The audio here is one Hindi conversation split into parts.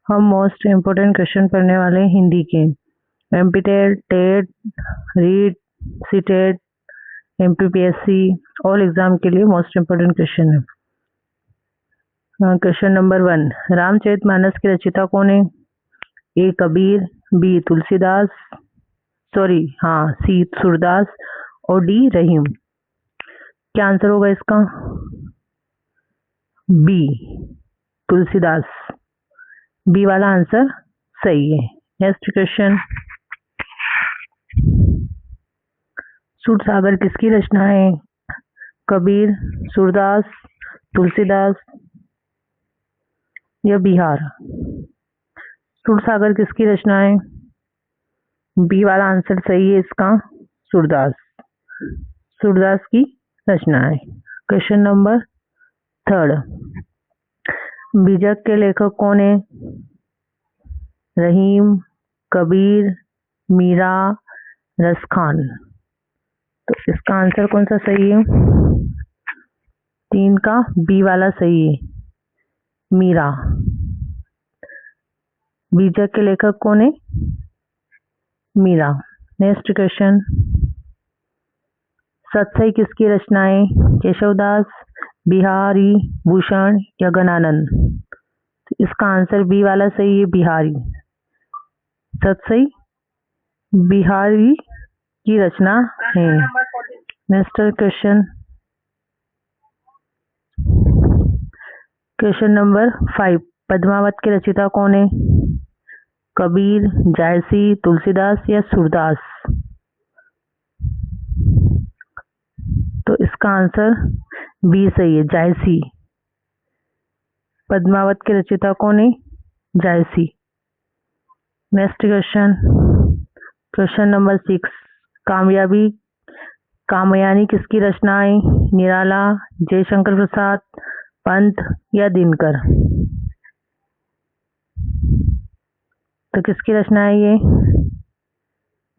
हम मोस्ट इम्पोर्टेंट क्वेश्चन पढ़ने वाले हैं हिंदी के। MP TET, REET, CTET, MPPSC all exam के लिए मोस्ट इम्पोर्टेंट क्वेश्चन है। क्वेश्चन नंबर 1, रामचरितमानस के रचयिता कौन है? A Kabir, B Tulsidas, C Surdas और डी रहीम। क्या आंसर होगा इसका? बी तुलसीदास, बी वाला आंसर सही है। नेक्स्ट क्वेश्चन, सूरसागर किसकी रचना है? कबीर, सूरदास, तुलसीदास या बिहार। सूरसागर किसकी रचना है? बी वाला आंसर सही है इसका, सूरदास, सूरदास की रचना है। क्वेश्चन नंबर 3, बीजक के लेखक कौन है? रहीम, कबीर, मीरा, रसखान। तो इसका आंसर कौन सा सही है? 3 का बी वाला सही है, मीरा। बीजक के लेखक कौन है? मीरा। नेक्स्ट क्वेश्चन, सतसई किसकी रचना है? केशवदास, बिहारी भूषण या गणानंद। इसका आंसर बी वाला सही है, बिहारी। सतसई बिहारी की रचना है। Next question, question number 5, Padmavat के रचयिता कौन है? कबीर, जायसी, तुलसीदास या सूरदास। तो इसका आंसर बी सही है, जायसी। पद्मावत के रचयिता कौन है? जायसी। Next question, question number 6, Kamayani किसकी रचना है? निराला, जयशंकर प्रसाद, पंत या दिनकर। तो किसकी रचना है ये?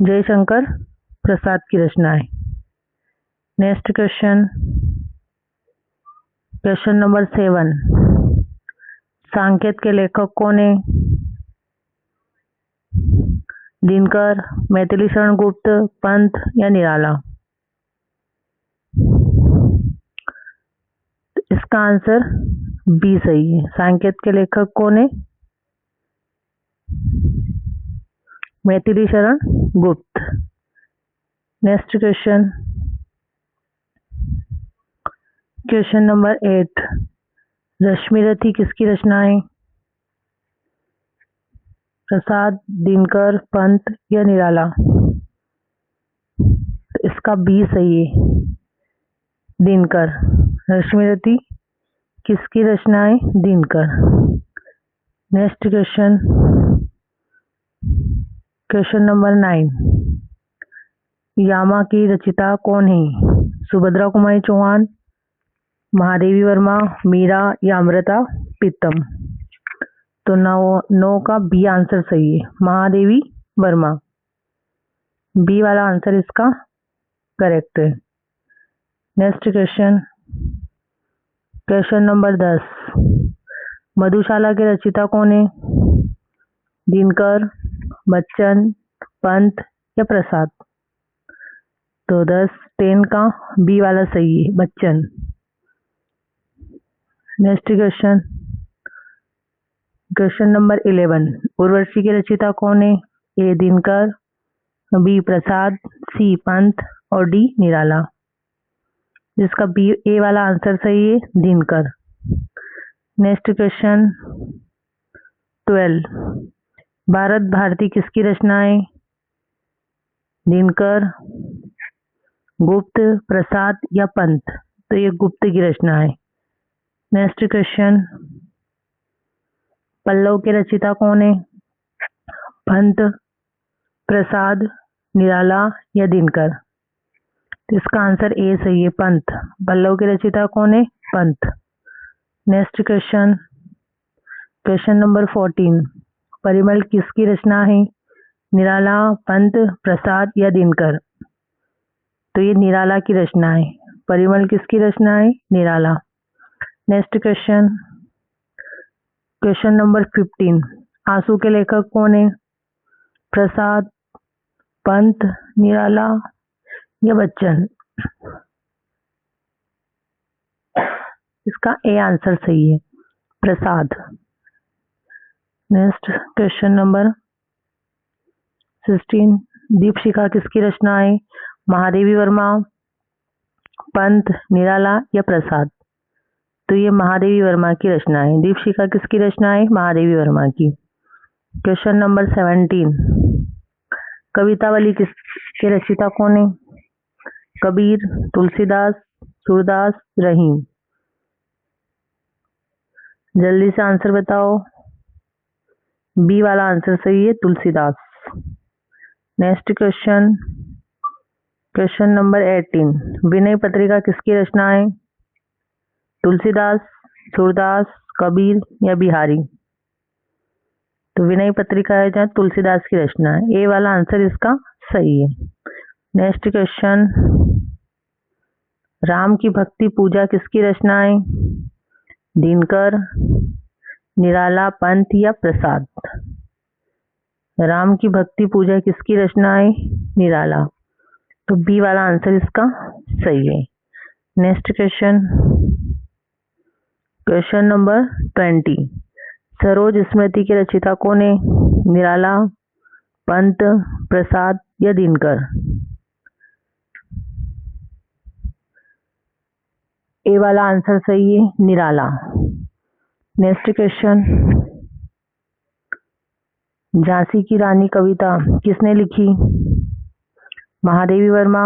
जयशंकर प्रसाद की रचना है। नेक्स्ट क्वेश्चन, क्वेश्चन नंबर 7, सांकेत के लेखक कौन है? दिनकर, मैथिली शरण गुप्त, पंत या निराला। इसका आंसर बी सही है, सांकेत के लेखक कौन है? Maithili Sharan Gupt. Next question, question number 8, Rashmirathi किसकी रचना है? प्रसाद, दिनकर, पंत या निराला। इसका बी सही है, दिनकर। रश्मिरथी किसकी रचना है? Dinkar. Next question, question number 9, यामा की रचयिता कौन है? सुभद्रा कुमारी चौहान, महादेवी वर्मा, मीरा या अमृता प्रीतम। तो 9 का बी आंसर सही है, महादेवी वर्मा। बी वाला आंसर इसका करेक्ट है। नेक्स्ट क्वेश्चन, क्वेश्चन नंबर 10, मधुशाला के रचयिता कौन है? दिनकर, बच्चन, पंत या प्रसाद। तो 10 का बी वाला सही है, Bachchan. Next question, question number 11, Urvashi के रचयिता कौन है? ए दिनकर, बी प्रसाद, सी पंत और डी निराला। जिसका बी ए वाला आंसर सही है, दिनकर। नेक्स्ट क्वेश्चन 12, भारत भारती किसकी रचना है? दिनकर, गुप्त, प्रसाद या पंत। तो ये गुप्त की रचना है। नेक्स्ट क्वेश्चन, पल्लव के रचयिता कौन है? पंत, प्रसाद, निराला या दिनकर। इसका आंसर ए सही है, पंत। पल्लव के रचयिता कौन है? Pant. Next question, question number 14, Parimal किसकी रचना है? निराला, पंत, प्रसाद या दिनकर। तो ये निराला की रचना है। परिमल किसकी रचना है? निराला। नेक्स्ट क्वेश्चन, क्वेश्चन नंबर 15, आंसू के लेखक कौन है? प्रसाद, पंत, निराला या बच्चन? इसका ए आंसर सही है, Prasad. Next question number 16। Deepshikha किसकी रचना है? महादेवी वर्मा, पंत, निराला या प्रसाद? तो ये महादेवी वर्मा की रचना है। दीपशिखा किसकी रचना है? महादेवी वर्मा की। Question number 17। कवितावली किसके रचिता कौन है? कबीर, तुलसीदास, सूरदास, रहीम? जल्दी से आंसर बताओ। बी वाला आंसर सही है, Tulsidas. Next question, question number 18। Vinay Patrika किसकी रचना है? तुलसीदास, सूरदास, कबीर या बिहारी? तो विनय पत्रिका है जहाँ तुलसीदास की रचना है। ए वाला आंसर इसका सही है। नेक्स्ट क्वेश्चन, राम की भक्ति पूजा किसकी रचना है? दिनकर, निराला, पंत या प्रसाद? राम की भक्ति पूजा किसकी रचना है? निराला। तो बी वाला आंसर इसका सही है। Next question, question number 20। Saroj Smriti के रचिता कौन है? निराला, पंत, प्रसाद या दिनकर? ए वाला आंसर सही है, निराला। नेक्स्ट क्वेश्चन, झांसी की रानी कविता किसने लिखी? महादेवी वर्मा,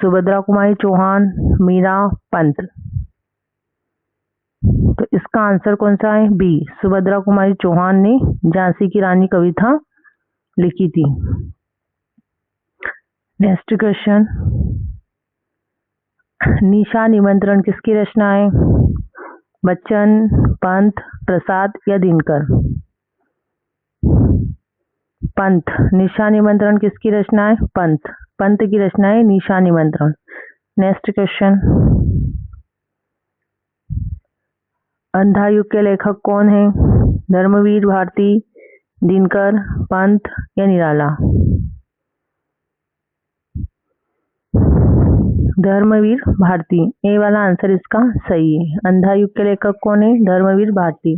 सुभद्रा कुमारी चौहान, मीरा, पंत? तो इसका आंसर कौन सा है? बी, सुभद्रा कुमारी चौहान ने झांसी की रानी कविता लिखी थी। नेक्स्ट क्वेश्चन, निशा निमंत्रण किसकी रचना है? बच्चन, पंत, प्रसाद या दिनकर? पंत। निशा निमंत्रण किसकी रचना है? पंत। पंत की रचना है निशा निमंत्रण। नेक्स्ट क्वेश्चन, अंधा युग के लेखक कौन है? धर्मवीर भारती, दिनकर, पंत या निराला? धर्मवीर भारती। ए वाला आंसर इसका सही है। अंधा युग के लेखक कौन है? Dharmvir Bharati.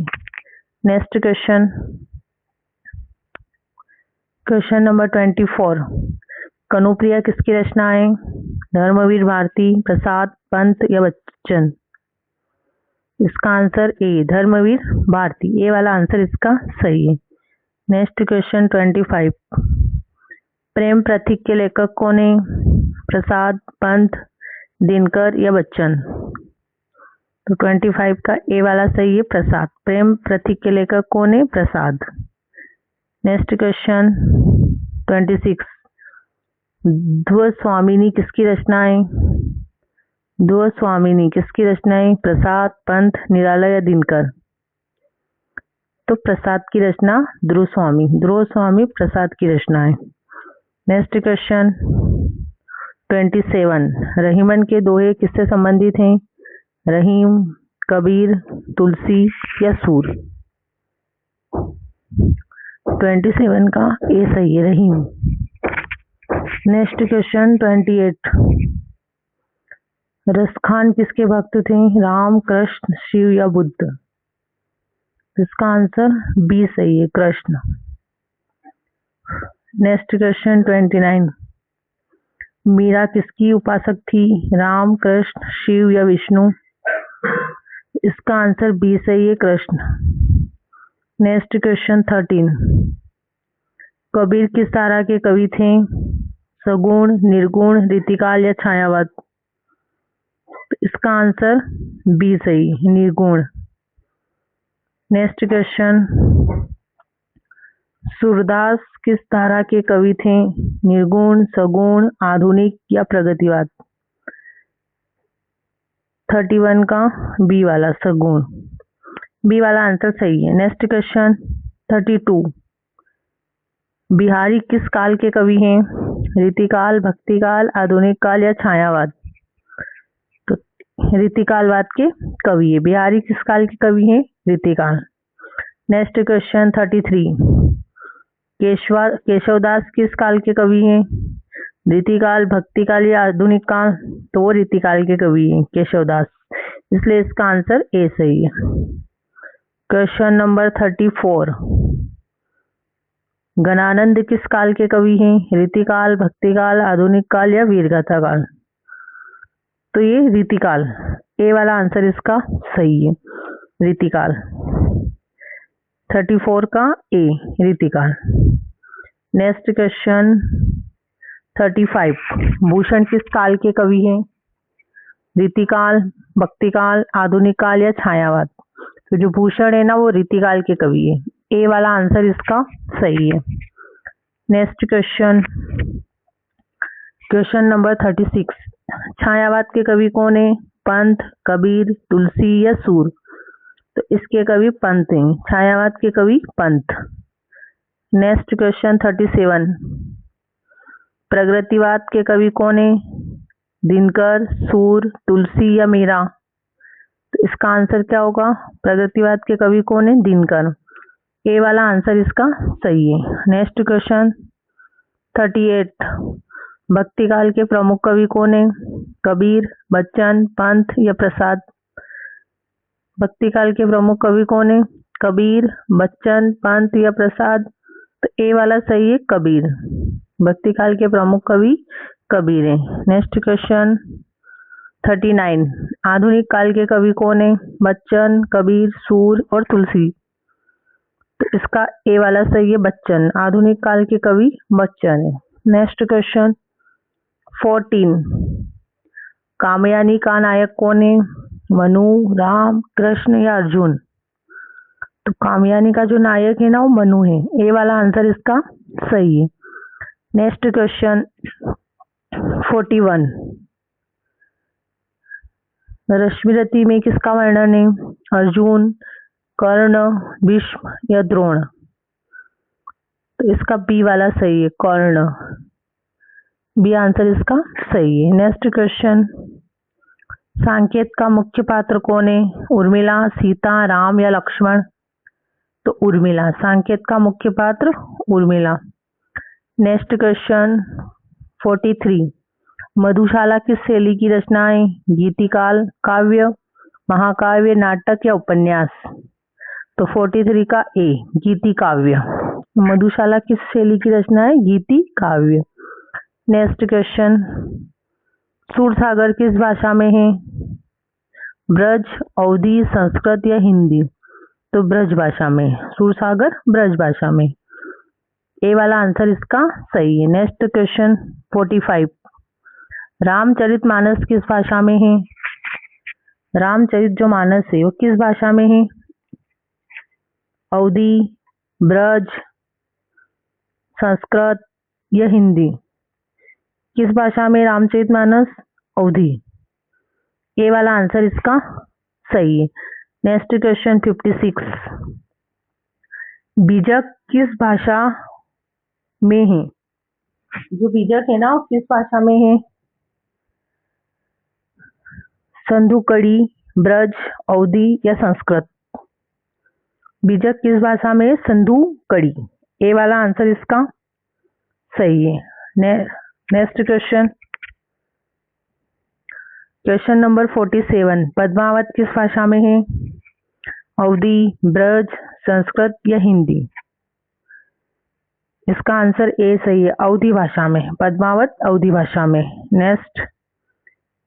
Next question, question number 24। Kanupriya किसकी रचना है? धर्मवीर भारती, प्रसाद, पंत या बच्चन? इसका आंसर ए, धर्मवीर भारती। ए वाला आंसर इसका सही है। Next question 25। प्रेम प्रतीक के लेखक कौन है? प्रसाद, पंत, दिनकर या बच्चन? तो 25 का ए वाला सही है, प्रसाद। प्रेम प्रतीक के लेखक कौन है? प्रसाद। Next question 26। ध्रुव स्वामिनी किसकी रचना है? ध्रुव स्वामिनी किसकी रचना है? प्रसाद, पंत, निराला या दिनकर? तो प्रसाद की रचना ध्रुव स्वामी प्रसाद की रचना है। Next question 27। रहीमन के दोहे किससे संबंधित हैं? रहीम, कबीर, तुलसी या सूर? 27 का ए सही है, रहीम। Next question 28। रसखान किसके भक्त थे? राम, कृष्ण, शिव या बुद्ध? इसका आंसर बी सही है, कृष्ण। Next question 29। मीरा किसकी उपासक थी? राम, कृष्ण, शिव या विष्णु? इसका आंसर बी सही है, कृष्ण। Next question 13। कबीर किस धारा के कवि थे? सगुण, निर्गुण, रीतिकाल या छायावाद? इसका आंसर बी सही, निर्गुण। नेक्स्ट क्वेश्चन, सूरदास किस धारा के कवि थे? निर्गुण, सगुण, आधुनिक या प्रगतिवाद? 31 का बी वाला, सगुण। बी वाला आंसर सही है। Next question 32। बिहारी किस काल के कवि हैं? रीतिकाल, भक्तिकाल, आधुनिक काल या छायावाद? तो रीतिकालवाद के कवि है। बिहारी किस काल के कवि हैं? रीतिकाल। नेक्स्ट क्वेश्चन 33, केशवदास किस काल के कवि हैं? रीतिकाल, भक्तिकाल या आधुनिक काल? तो वो रीतिकाल के कवि हैं केशवदास, इसलिए इसका आंसर ए सही है। क्वेश्चन नंबर 34, गणानंद किस काल के कवि हैं? रीतिकाल, भक्तिकाल, आधुनिक काल या वीरगाथा काल? तो ये रीतिकाल, ए वाला आंसर इसका सही है, रीतिकाल। 34 का ए, रीतिकाल। नेक्स्ट क्वेश्चन 35, भूषण किस काल के कवि हैं? रीतिकाल, भक्तिकाल, आधुनिक काल या छायावाद? तो जो भूषण है ना वो रीतिकाल के कवि है, ए वाला आंसर इसका सही है। नेक्स्ट क्वेश्चन नंबर 36, छायावाद के कवि कौन है? पंत, कबीर, तुलसी या सूर? तो इसके कवि पंत हैं, छायावाद के कवि पंत। नेक्स्ट क्वेश्चन 37, प्रगतिवाद के कवि कौन है? दिनकर, सूर, तुलसी या मीरा? तो इसका आंसर क्या होगा? प्रगतिवाद के कवि कौन है? दिनकर, ए वाला आंसर इसका सही है। नेक्स्ट क्वेश्चन 38, भक्तिकाल के प्रमुख कवि कौन है? कबीर, बच्चन, पंत या प्रसाद? भक्तिकाल के प्रमुख कवि कौन है? कबीर, बच्चन, पंत या प्रसाद? तो ए वाला सही है, कबीर। भक्तिकाल के प्रमुख कवि कबीर है। नेक्स्ट क्वेश्चन 39, आधुनिक काल के कवि कौन है? बच्चन, कबीर, सूर और तुलसी? तो इसका ए वाला सही है, बच्चन। आधुनिक काल के कवि बच्चन है। नेक्स्ट क्वेश्चन 14, कामयानी का नायक कौन है? मनु, राम, कृष्ण या अर्जुन? तो कामयानी का जो नायक है ना वो मनु है, ए वाला आंसर इसका सही है। नेक्स्ट क्वेश्चन 41, रश्मिरथी में किसका वर्णन है? अर्जुन, कर्ण, भीष्म या द्रोण? तो इसका बी वाला सही है, कर्ण। बी आंसर इसका सही है। नेक्स्ट क्वेश्चन, सांकेत का मुख्य पात्र कौन है? उर्मिला, सीता, राम या लक्ष्मण? तो उर्मिला, सांकेत का मुख्य पात्र उर्मिला। नेक्स्ट क्वेश्चन 43, मधुशाला किस शैली की रचना है? गीतिकाल, काव्य, महाकाव्य, नाटक या उपन्यास? तो 43 का ए, गीति काव्य। मधुशाला किस शैली की रचना है? गीति काव्य। नेक्स्ट क्वेश्चन, सूरसागर किस भाषा में है? ब्रज, अवधी, संस्कृत या हिंदी? तो ब्रज भाषा में, सूरसागर ब्रज भाषा में, ए वाला आंसर इसका सही है। नेक्स्ट क्वेश्चन 45, रामचरितमानस किस भाषा में है? रामचरित जो मानस है वो किस भाषा में है? अवधी, ब्रज, संस्कृत या हिंदी? किस भाषा में रामचरितमानस? अवधी, ए वाला आंसर इसका सही है। नेक्स्ट क्वेश्चन 56, बीजक किस भाषा में है? जो बीजक है ना वो किस भाषा में है? संधुकड़ी, ब्रज, अवधी या संस्कृत? बीजक किस भाषा में है? संधुकड़ी, ए वाला आंसर इसका सही है। नेक्स्ट क्वेश्चन नंबर 47, पद्मावत किस भाषा में है? अवधी, ब्रज, संस्कृत या हिंदी? इसका आंसर ए सही है, अवधी भाषा में, पद्मावत अवधी भाषा में। नेक्स्ट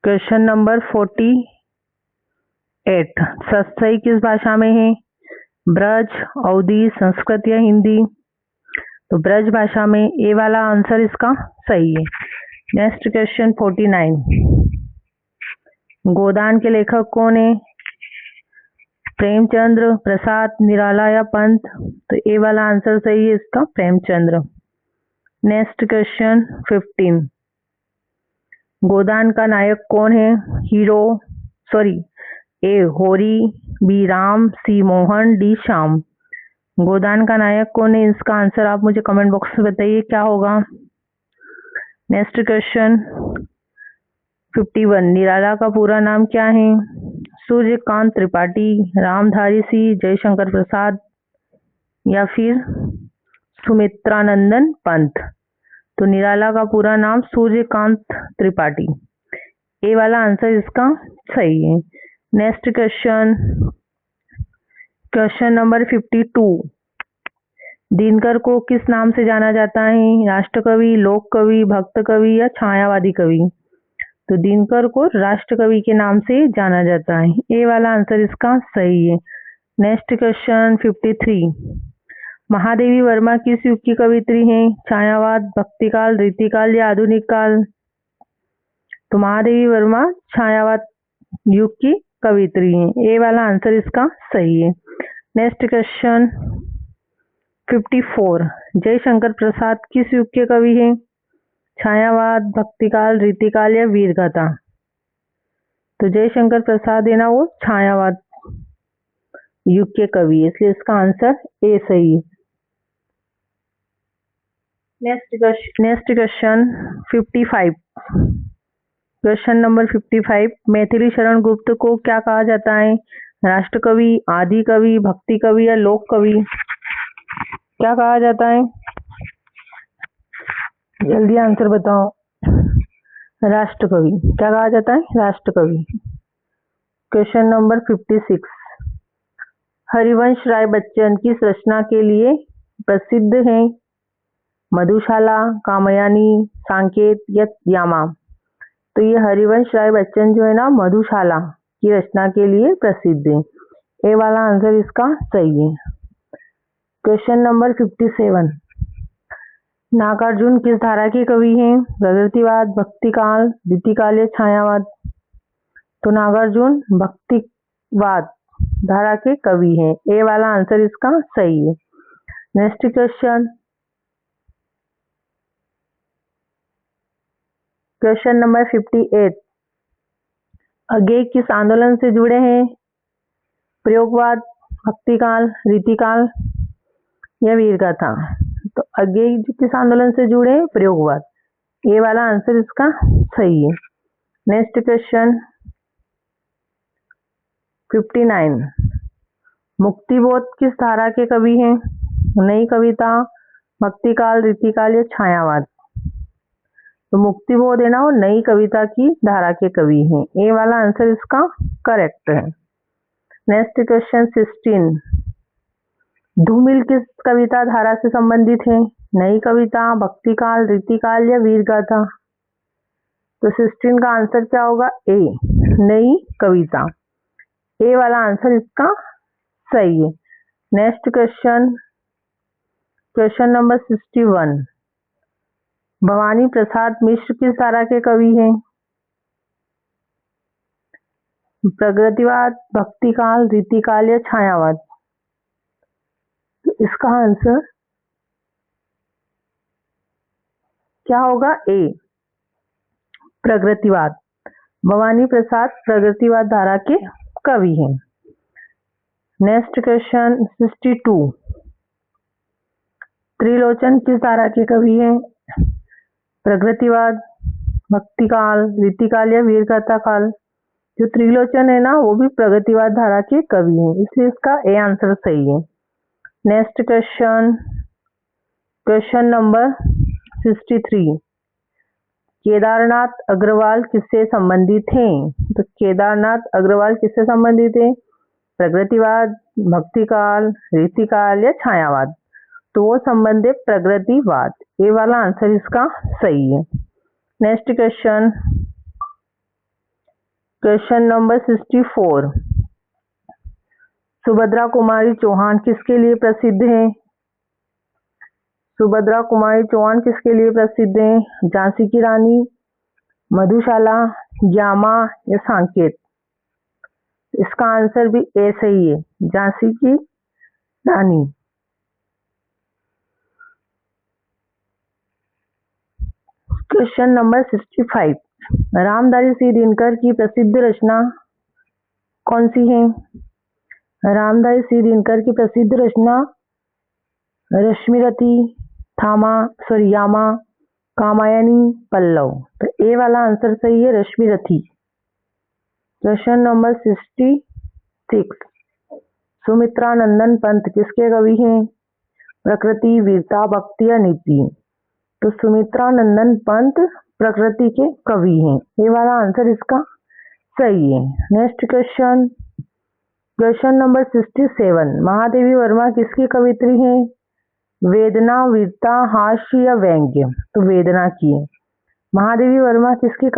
क्वेश्चन नंबर 48, सत्सई किस भाषा में है? ब्रज, अवधी, संस्कृत या हिंदी? तो ब्रज भाषा में, ए वाला आंसर इसका सही है। नेक्स्ट क्वेश्चन 49, गोदान के लेखक कौन है? प्रेमचंद्र, प्रसाद, निराला या पंत? तो ए वाला आंसर सही है इसका, प्रेमचंद्र। नेक्स्ट क्वेश्चन 15, गोदान का नायक कौन है? ए होरी, बी राम, सी मोहन, डी श्याम? गोदान का नायक कौन है? इसका आंसर आप मुझे कमेंट बॉक्स में बताइए क्या होगा। नेक्स्ट क्वेश्चन 51, निराला का पूरा नाम क्या है? सूर्यकांत त्रिपाठी, रामधारी सिंह, जयशंकर प्रसाद या फिर सुमित्रानंदन पंत। तो निराला का पूरा नाम सूर्यकांत त्रिपाठी। ए वाला आंसर इसका सही है। Next question, question number 52। Dinkar को किस नाम से जाना जाता है? राष्ट्रकवि, लोक कवि, भक्त कवि या छायावादी कवि? तो दिनकर को राष्ट्रकवि के नाम से जाना जाता है। ए वाला आंसर इसका सही है। Next question 53। महादेवी वर्मा किस युग की कवित्री हैं? छायावाद, भक्तिकाल, रीतिकाल या आधुनिक काल? तो महादेवी वर्मा छायावाद युग की कवित्री हैं। ए वाला आंसर इसका सही है। Next question 54। जयशंकर प्रसाद किस युग के कवि हैं? छायावाद, भक्तिकाल, रीतिकाल या वीरगाथा? तो जयशंकर प्रसाद है ना, वो छायावाद युग के कवि है, इसलिए इसका आंसर ए सही है। Next question 55। Question number 55। Maithili Sharan Gupt को क्या कहा जाता है? राष्ट्रकवि, आदि कवि, भक्ति कवि या लोक कवि? क्या कहा जाता है? जल्दी आंसर बताओ। राष्ट्रकवि। क्या कहा जाता है? राष्ट्रकवि। Question number 56। हरिवंश राय बच्चन किस रचना के लिए प्रसिद्ध हैं? मधुशाला, कामयानी, सांकेत या यामा? तो ये हरिवंश राय बच्चन जो है ना, मधुशाला की रचना के लिए प्रसिद्ध है। ए वाला आंसर इसका सही है। Question number 57। नागार्जुन किस धारा के कवि हैं? प्रगतिवाद, भक्तिकाल, रीतिकाल या छायावाद? तो नागार्जुन भक्तिवाद धारा के कवि हैं। ए वाला आंसर इसका सही है। Next question number 58। अज्ञेय किस आंदोलन से जुड़े हैं? प्रयोगवाद, भक्तिकाल, रीतिकाल या वीरगाथा? तो अज्ञेय किस आंदोलन से जुड़े हैं? प्रयोगवाद। ये वाला आंसर इसका सही है। Next question 59। मुक्तिबोध किस धारा के कवि हैं? नई कविता, भक्तिकाल, रीतिकाल या छायावाद? तो मुक्तिबोध है ना, वो नई कविता की धारा के कवि हैं। ए वाला आंसर इसका करेक्ट है। Next question 16। धूमिल किस कविता धारा से संबंधित है? नई कविता, भक्तिकाल, रीतिकाल या वीरगाथा? तो 16 का आंसर क्या होगा? ए, नई कविता। ए वाला आंसर इसका सही है। Next question, question number 61। Bhavani Prasad Mishra किस धारा के कवि हैं? प्रगतिवाद, भक्तिकाल, रीतिकाल या छायावाद? तो इसका आंसर क्या होगा? ए, प्रगतिवाद। भवानी प्रसाद प्रगतिवाद धारा के कवि हैं। Next question 62। त्रिलोचन किस धारा के कवि हैं? प्रगतिवाद, भक्तिकाल, रीतिकाल या वीरगाथा काल? जो त्रिलोचन है ना, वो भी प्रगतिवाद धारा के कवि हैं, इसलिए इसका ए आंसर सही है। Next question, question number 63। Kedarnath Agarwal किससे संबंधित हैं? तो केदारनाथ अग्रवाल किससे संबंधित है? प्रगतिवाद, भक्तिकाल, रीतिकाल या छायावाद? तो वो संबंध है प्रगतिवाद। ये वाला आंसर इसका सही है। Next question, question number 64। Subhadra Kumari Chauhan किसके लिए प्रसिद्ध हैं? सुभद्रा कुमारी चौहान किसके लिए प्रसिद्ध हैं? झांसी की रानी, मधुशाला, यामा या सांकेत? इसका आंसर भी ए सही है, झांसी की रानी। Question number 65। रामधारी सिंह दिनकर की प्रसिद्ध रचना कौन सी है? रामधारी सिंह दिनकर की प्रसिद्ध रचना रश्मिरथी, यामा, कामायनी, पल्लव? तो ए वाला आंसर सही है, रश्मिरथी। Question number 66। सुमित्रानंदन पंत किसके कवि हैं? प्रकृति, वीरता, भक्ति या नीति। तो सुमित्रा नंदन पंत प्रकृति के कवि हैं। ये वाला आंसर इसका सही है। Next question, question number 67। Mahadevi Verma किसकी कवित्री हैं? वेदना, वीरता, हास्य या व्यंग्य? तो वेदना की है। महादेवी वर्मा किसकी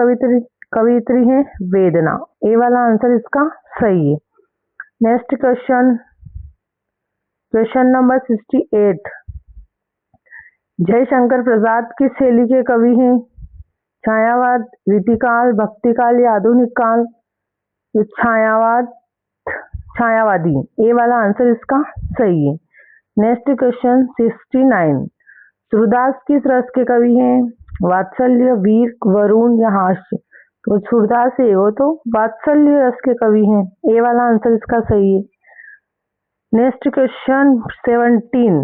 कवित्री हैं? वेदना। ए वाला आंसर इसका सही है। Next question, question number 68। Jaishankar Prasad किस शैली के कवि हैं? छायावाद, रीतिकाल, भक्तिकाल या आधुनिक काल? तो छायावादी। ए वाला आंसर इसका सही है। Next question 69। सूरदास किस रस के कवि हैं? वात्सल्य, वीर, वरुण या हास्य? तो सूरदास है वो तो वात्सल्य रस के कवि हैं। ए वाला आंसर इसका सही है। Next question 17।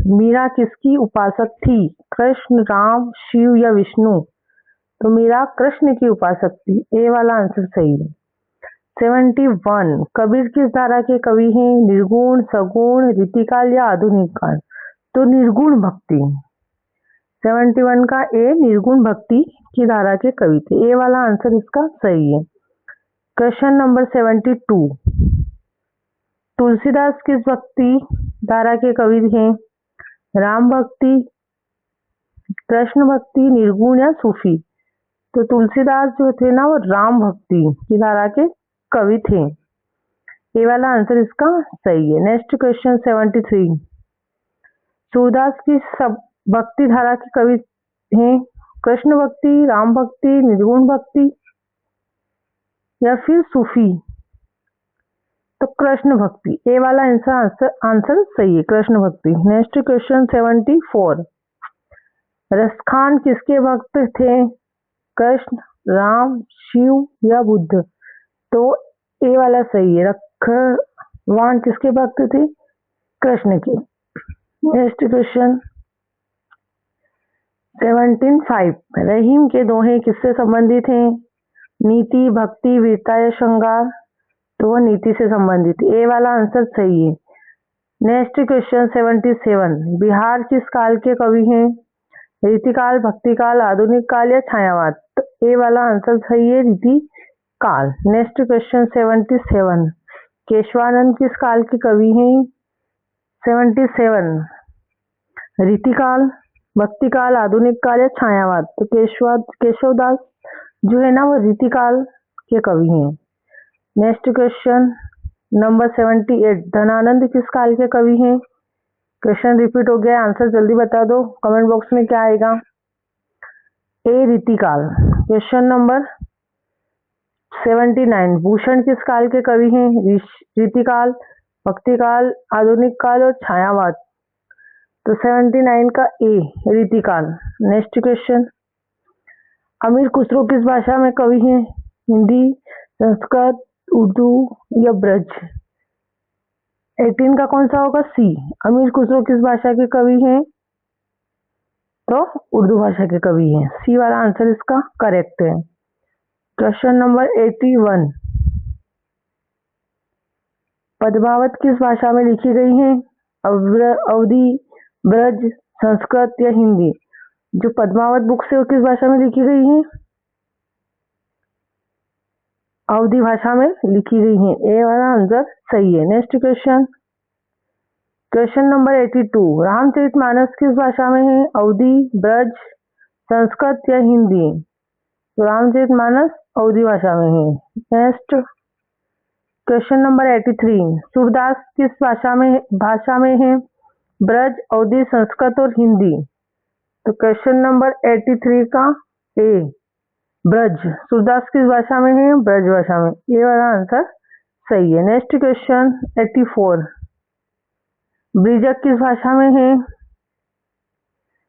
मीरा किसकी उपासक थी? कृष्ण, राम, शिव या विष्णु? तो मीरा कृष्ण की उपासक थी। ए वाला आंसर सही है। 71। कबीर किस धारा के कवि हैं? निर्गुण, सगुण, रीतिकाल या आधुनिक काल? तो निर्गुण भक्ति। 71 का ए निर्गुण भक्ति की धारा के कवि थे। ए वाला आंसर इसका सही है। Question number 72। तुलसीदास किस भक्ति धारा के कवि हैं? राम भक्ति, कृष्ण भक्ति, निर्गुण या सूफी? तो तुलसीदास जो थे ना वो राम भक्ति की धारा के कवि थे। ये वाला आंसर इसका सही है। Next question 73। सूरदास की सब भक्ति धारा के कवि हैं? कृष्ण भक्ति, राम भक्ति, निर्गुण भक्ति या फिर सूफी? तो कृष्ण भक्ति। ए वाला आंसर सही है, कृष्ण भक्ति। Next question 74। रसखान किसके भक्त थे? कृष्ण, राम, शिव या बुद्ध? तो ए वाला सही है, रखवान किसके भक्त थे? कृष्ण के। Next question 75। रहीम के दोहे किससे संबंधित हैं? नीति, भक्ति, वीरता या श्रृंगार? तो वह नीति से संबंधित है। ए वाला आंसर सही है। Next question 77। बिहार किस काल के कवि हैं? रीतिकाल, भक्तिकाल, आधुनिक काल या छायावाद? तो ए वाला आंसर सही है, रीतिकाल। Next question 77। केशवानंद किस काल के कवि हैं? 77 रीतिकाल, भक्तिकाल, आधुनिक काल या छायावाद? तो केशवदास जो है ना वो रीतिकाल के कवि हैं। Next question number 78। धनानंद किस काल के कवि हैं? क्वेश्चन रिपीट हो गया, आंसर जल्दी बता दो कमेंट बॉक्स में। क्या आएगा? ए रीतिकाल। Question number 79। भूषण किस काल के कवि हैं? रीतिकाल, भक्तिकाल, आधुनिक काल और छायावाद? तो 79 का ए रीतिकाल। नेक्स्ट क्वेश्चन, अमीर खुसरो किस भाषा में कवि हैं? हिंदी, संस्कृत, उर्दू या ब्रज? 18 का कौन सा होगा? सी। अमीर खुसरो किस भाषा के कवि हैं? तो उर्दू भाषा के कवि हैं। सी वाला आंसर इसका करेक्ट है। Question number 81। पद्मावत किस भाषा में लिखी गई है? अवधी, ब्रज, संस्कृत या हिंदी? जो पद्मावत बुक्स है वो किस भाषा में लिखी गई है? अवधी भाषा में लिखी गई है। ए वाला आंसर सही है। Next question, question number 82। Ramcharitmanas किस भाषा में है? अवधी, ब्रज, संस्कृत या हिंदी? तो रामचरितमानस अवधी भाषा में है। Next question number 83। सूरदास किस भाषा में है? ब्रज, अवधी, संस्कृत और हिंदी? तो क्वेश्चन नंबर 83 का ए ब्रज। सूरदास किस भाषा में है? ब्रज भाषा में। ये वाला आंसर सही है। Next question 84। बीजक किस भाषा में है?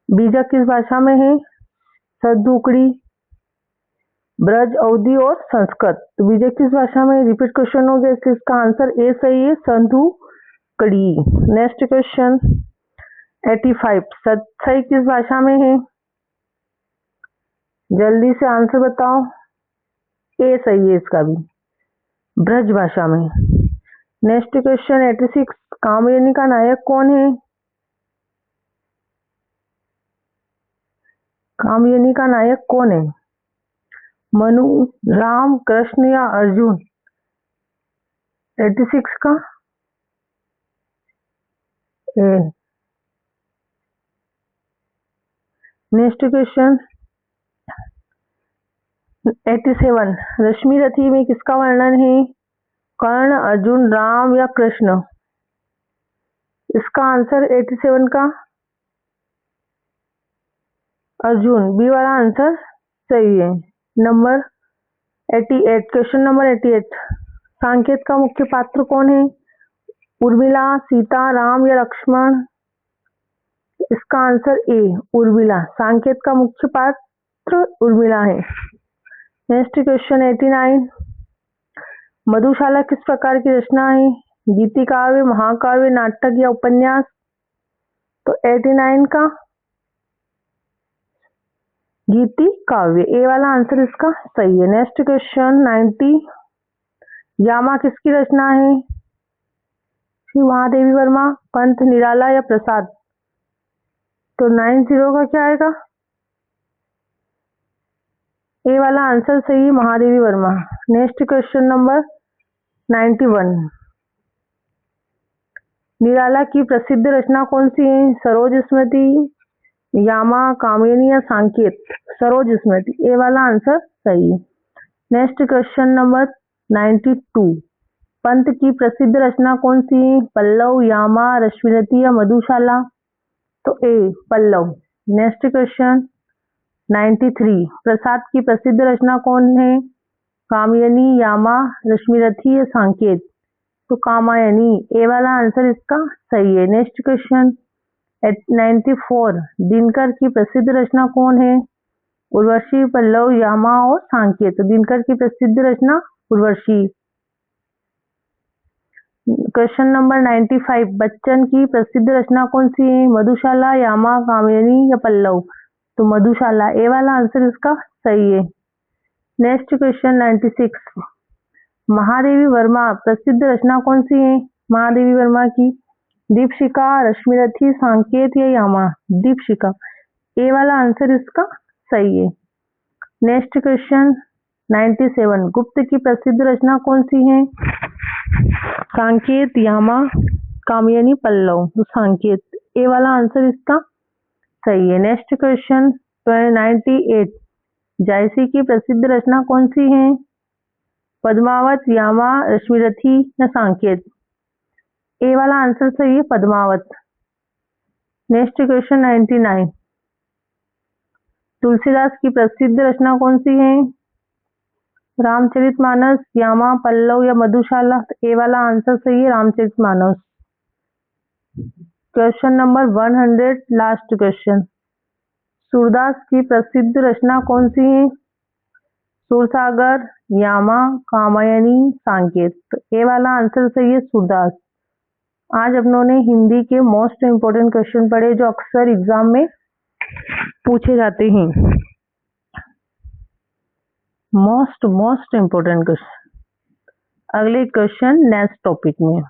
बीजक किस भाषा में है? सदुकड़ी, ब्रज, अवधी और संस्कृत? तो बीजक किस भाषा में? रिपीट क्वेश्चन हो गया, इसका आंसर ए सही है, संधुकड़ी। Next question 85। सतसई किस भाषा में है? जल्दी से आंसर बताओ। ए सही है इसका भी, ब्रज भाषा में। Next question 86। कामयनी का नायक कौन है? कामयनी का नायक कौन है? मनु, राम, कृष्ण या अर्जुन? 86 का ए। नेक्स्ट क्वेश्चन 87, रश्मि रथी में किसका वर्णन है? कर्ण, अर्जुन, राम या कृष्ण? इसका आंसर 87 का अर्जुन, बी वाला आंसर सही है। नंबर 88, क्वेश्चन नंबर 88, सांकेत का मुख्य पात्र कौन है? उर्मिला, सीता, राम या लक्ष्मण? इसका आंसर ए, उर्मिला। सांकेत का मुख्य पात्र उर्मिला है। नेक्स्ट क्वेश्चन 89, मधुशाला किस प्रकार की रचना है? गीति काव्य, महाकाव्य, नाटक या उपन्यास? तो 89 का गीति काव्य, ए वाला आंसर इसका सही है। नेक्स्ट क्वेश्चन 90, यामा किसकी रचना है? श्री महादेवी वर्मा, पंत, निराला या प्रसाद? तो 90 का क्या आएगा? ए वाला आंसर सही है, Mahadevi Verma. Next question number 91, निराला की प्रसिद्ध रचना कौन सी है? सरोज स्मृति, यामा, कामयनी या सांकेत? सरोज स्मृति, ए वाला आंसर सही है। नेक्स्ट क्वेश्चन नंबर 92, पंत की प्रसिद्ध रचना कौन सी है? पल्लव, यामा, रश्मिरथी या मधुशाला? तो ए, पल्लव। नेक्स्ट क्वेश्चन 93, प्रसाद की प्रसिद्ध रचना कौन है? कामयनी, यामा, रश्मिरथी या सांकेत? तो कामायनी, ए वाला आंसर इसका सही है। नेक्स्ट क्वेश्चन 94, दिनकर की प्रसिद्ध रचना कौन है? उर्वशी, पल्लव, यामा और सांकेत? तो दिनकर की प्रसिद्ध रचना उर्वशी। क्वेश्चन नंबर 95, बच्चन की प्रसिद्ध रचना कौन सी है? मधुशाला, यामा, कामयनी या पल्लव? तो मधुशाला, ए वाला आंसर इसका सही है। नेक्स्ट क्वेश्चन 96, महादेवी वर्मा प्रसिद्ध रचना कौन सी है? महादेवी वर्मा की दीपशिखा, रश्मिरथी, सांकेत या यामा? दीपशिखा, ए वाला आंसर इसका सही है। नेक्स्ट क्वेश्चन 97, गुप्त की प्रसिद्ध रचना कौन सी है? सांकेत, यामा, कामयनी, पल्लव? तो सांकेत, ए वाला आंसर इसका सही है। नेक्स्ट क्वेश्चन 98, जायसी की प्रसिद्ध रचना कौन सी है? पद्मावत, यामा, रश्मिरथी या सांकेत? ए वाला आंसर सही है, पद्मावत। नेक्स्ट क्वेश्चन 99, तुलसीदास की प्रसिद्ध रचना कौन सी है? रामचरितमानस, यामा, पल्लव या मधुशाला? ए वाला आंसर सही है, Ramcharitmanas. Question number 100, last question, Surdas की प्रसिद्ध रचना कौन सी है? सूरसागर, यामा, कामायनी, सांकेत? तो ए वाला आंसर सही है, सूरदास। आज अपनों ने हिंदी के मोस्ट इम्पोर्टेंट क्वेश्चन पढ़े जो अक्सर एग्जाम में पूछे जाते हैं। Most important question. अगले क्वेश्चन नेक्स्ट टॉपिक में।